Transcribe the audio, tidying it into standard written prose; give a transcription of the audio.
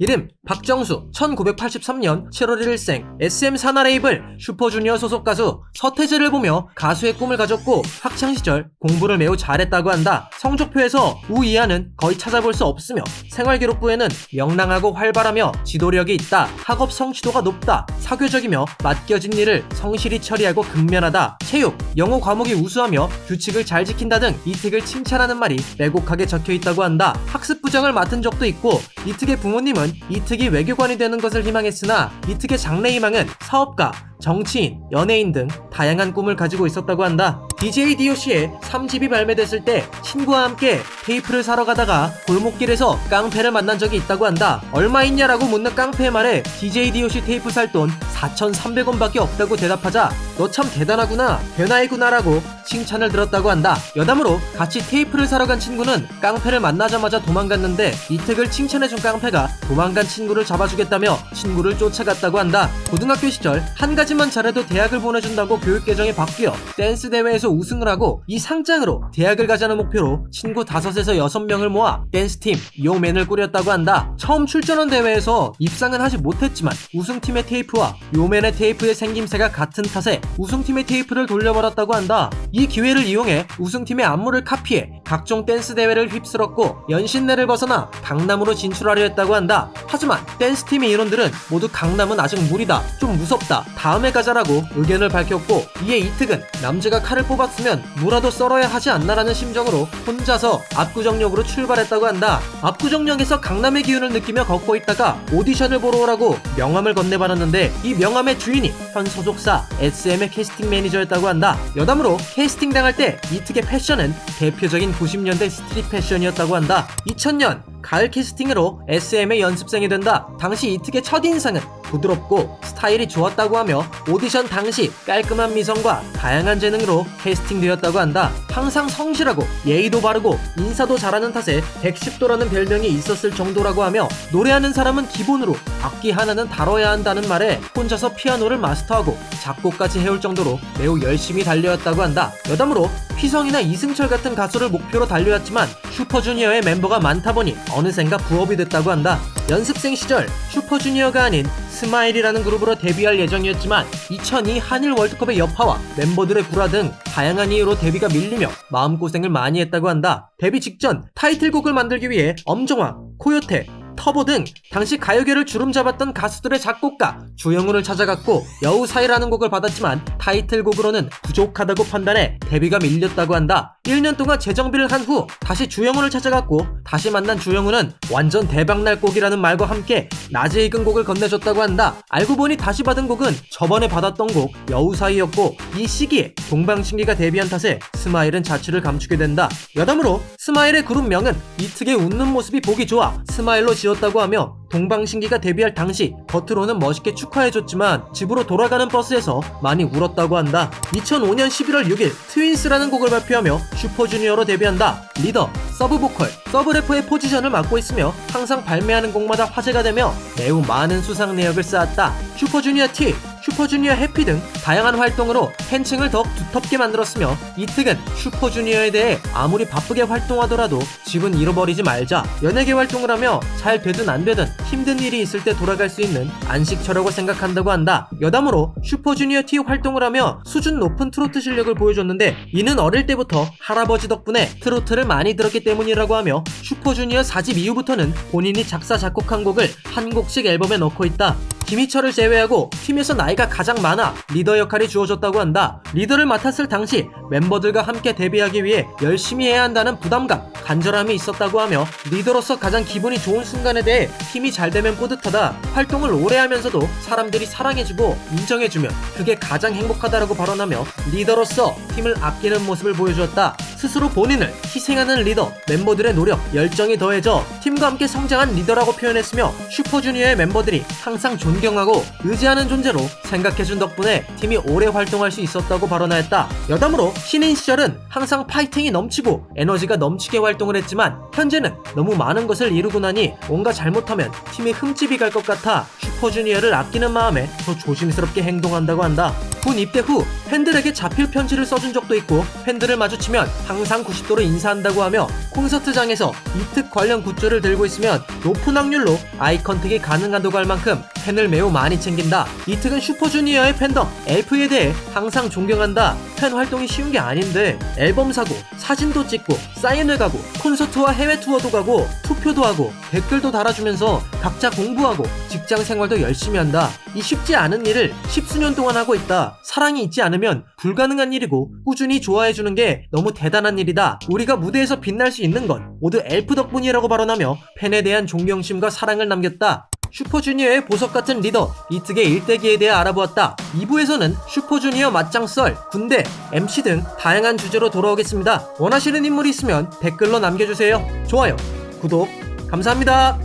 이름 박정수, 1983년 7월 1일생, SM 산하 레이블 슈퍼주니어 소속 가수. 서태지를 보며 가수의 꿈을 가졌고 학창시절 공부를 매우 잘했다고 한다. 성적표에서 우이하는 거의 찾아볼 수 없으며 생활기록부에는 명랑하고 활발하며 지도력이 있다. 학업 성취도가 높다. 사교적이며 맡겨진 일을 성실히 처리하고 근면하다. 체육, 영어 과목이 우수하며 규칙을 잘 지킨다 등 이특을 칭찬하는 말이 빼곡하게 적혀있다고 한다. 학습부장을 맡은 적도 있고 이특의 부모님은 이특이 외교관이 되는 것을 희망했으나 이특의 장래희망은 사업가, 정치인, 연예인 등 다양한 꿈을 가지고 있었다고 한다. DJ DOC의 3집이 발매됐을 때 친구와 함께 테이프를 사러 가다가 골목길에서 깡패를 만난 적이 있다고 한다. 얼마 있냐라고 묻는 깡패의 말에 DJ DOC 테이프 살 돈 4,300원밖에 없다고 대답하자 너 참 대단하구나, 변화이구나라고 칭찬을 들었다고 한다. 여담으로 같이 테이프를 사러 간 친구는 깡패를 만나자마자 도망갔는데 이특을 칭찬해준 깡패가 도망간 친구를 잡아주겠다며 친구를 쫓아갔다고 한다. 고등학교 시절 한 가지만 잘해도 대학을 보내준다고 교육 계정이 바뀌어 댄스 대회에서 우승을 하고 이 상장으로 대학을 가자는 목표로 친구 5에서 6명을 모아 댄스팀 요맨을 꾸렸다고 한다. 처음 출전한 대회에서 입상은 하지 못했지만 우승팀의 테이프와 요맨의 테이프의 생김새가 같은 탓에 우승팀의 테이프를 돌려받았다고 한다. 이 기회를 이용해 우승팀의 안무를 카피해 각종 댄스 대회를 휩쓸었고 연신내를 벗어나 강남으로 진출하려 했다고 한다. 하지만 댄스팀의 인원들은 모두 강남은 아직 무리다, 좀 무섭다, 다음에 가자라고 의견을 밝혔고 이에 이특은 남자가 칼을 뽑았으면 무라도 썰어야 하지 않나라는 심정으로 혼자서 압구정역으로 출발했다고 한다. 압구정역에서 강남의 기운을 느끼며 걷고 있다가 오디션을 보러 오라고 명함을 건네받았는데 이 명함의 주인이 현 소속사 SM의 캐스팅 매니저였다고 한다. 여담으로 캐스팅 당할 때 이특의 패션은 대표적인 90년대 스트릿 패션이었다고 한다. 2000년 가을 캐스팅으로 SM의 연습생이 된다. 당시 이특의 첫인상은 부드럽고 스타일이 좋았다고 하며 오디션 당시 깔끔한 미성과 다양한 재능으로 캐스팅되었다고 한다. 항상 성실하고 예의도 바르고 인사도 잘하는 탓에 110도라는 별명이 있었을 정도라고 하며 노래하는 사람은 기본으로 악기 하나는 다뤄야 한다는 말에 혼자서 피아노를 마스터하고 작곡까지 해올 정도로 매우 열심히 달려왔다고 한다. 여담으로 휘성이나 이승철 같은 가수를 목표로 달려왔지만 슈퍼주니어의 멤버가 많다 보니 어느샌가 부업이 됐다고 한다. 연습생 시절 슈퍼주니어가 아닌 스마일이라는 그룹으로 데뷔할 예정이었지만 2002 한일 월드컵의 여파와 멤버들의 불화 등 다양한 이유로 데뷔가 밀리며 마음고생을 많이 했다고 한다. 데뷔 직전 타이틀곡을 만들기 위해 엄정화, 코요테, 터보 등 당시 가요계를 주름잡았던 가수들의 작곡가 주영훈을 찾아갔고 여우사이라는 곡을 받았지만 타이틀곡으로는 부족하다고 판단해 데뷔가 밀렸다고 한다. 1년 동안 재정비를 한 후 다시 주영훈을 찾아갔고 다시 만난 주영훈은 완전 대박날 곡이라는 말과 함께 낮에 익은 곡을 건네줬다고 한다. 알고 보니 다시 받은 곡은 저번에 받았던 곡 여우사이였고 이 시기에 동방신기가 데뷔한 탓에 스마일은 자취를 감추게 된다. 여담으로 스마일의 그룹명은 이특의 웃는 모습이 보기 좋아 스마일로 지었다고 하며 동방신기가 데뷔할 당시 겉으로는 멋있게 축하해줬지만 집으로 돌아가는 버스에서 많이 울었다고 한다. 2005년 11월 6일 트윈스라는 곡을 발표하며 슈퍼주니어로 데뷔한다. 리더, 서브보컬, 서브래퍼의 포지션을 맡고 있으며 항상 발매하는 곡마다 화제가 되며 매우 많은 수상 내역을 쌓았다. 슈퍼주니어 T, 슈퍼주니어 해피 등 다양한 활동으로 팬층을 더욱 두텁게 만들었으며 이특은 슈퍼주니어에 대해 아무리 바쁘게 활동하더라도 집은 잃어버리지 말자, 연예계 활동을 하며 잘 되든 안 되든 힘든 일이 있을 때 돌아갈 수 있는 안식처라고 생각한다고 한다. 여담으로 슈퍼주니어 T 활동을 하며 수준 높은 트로트 실력을 보여줬는데 이는 어릴 때부터 할아버지 덕분에 트로트를 많이 들었기 때문이라고 하며 슈퍼주니어 4집 이후부터는 본인이 작사 작곡한 곡을 한 곡씩 앨범에 넣고 있다. 김희철을 제외하고 팀에서 나이가 가장 많아 리더 역할이 주어졌다고 한다. 리더를 맡았을 당시 멤버들과 함께 데뷔하기 위해 열심히 해야 한다는 부담감, 간절함이 있었다고 하며 리더로서 가장 기분이 좋은 순간에 대해 팀이 잘 되면 뿌듯하다. 활동을 오래 하면서도 사람들이 사랑해주고 인정해주면 그게 가장 행복하다라고 발언하며 리더로서 팀을 아끼는 모습을 보여주었다. 스스로 본인을 희생하는 리더, 멤버들의 노력, 열정이 더해져 팀과 함께 성장한 리더라고 표현했으며 슈퍼주니어의 멤버들이 항상 존경하고 의지하는 존재로 생각해준 덕분에 팀이 오래 활동할 수 있었다고 발언하였다. 여담으로 신인 시절은 항상 파이팅이 넘치고 에너지가 넘치게 활동을 했지만 현재는 너무 많은 것을 이루고 나니 뭔가 잘못하면 팀이 흠집이 갈 것 같아 슈퍼주니어를 아끼는 마음에 더 조심스럽게 행동한다고 한다. 군 입대 후 팬들에게 자필 편지를 써준 적도 있고 팬들을 마주치면 항상 90도로 인사한다고 하며 콘서트장에서 이특 관련 굿즈를 들고 있으면 높은 확률로 아이 컨택이 가능하다고 할 만큼 팬을 매우 많이 챙긴다. 이특은 슈퍼주니어의 팬덤 엘프에 대해 항상 존경한다. 팬 활동이 쉬운 게 아닌데 앨범 사고 사진도 찍고 사인을 가고 콘서트와 해외 투어도 가고 투표도 하고 댓글도 달아주면서 각자 공부하고 직장 생활도 열심히 한다. 이 쉽지 않은 일을 10수년 동안 하고 있다. 사랑이 있지 않으면 불가능한 일이고 꾸준히 좋아해주는 게 너무 대단한 일이다. 우리가 무대에서 빛날 수 있는 건 모두 엘프 덕분이라고 발언하며 팬에 대한 존경심과 사랑을 남겼다. 슈퍼주니어의 보석같은 리더 이특의 일대기에 대해 알아보았다. 2부에서는 슈퍼주니어 맞짱 썰, 군대, MC 등 다양한 주제로 돌아오겠습니다. 원하시는 인물이 있으면 댓글로 남겨주세요. 좋아요, 구독 감사합니다.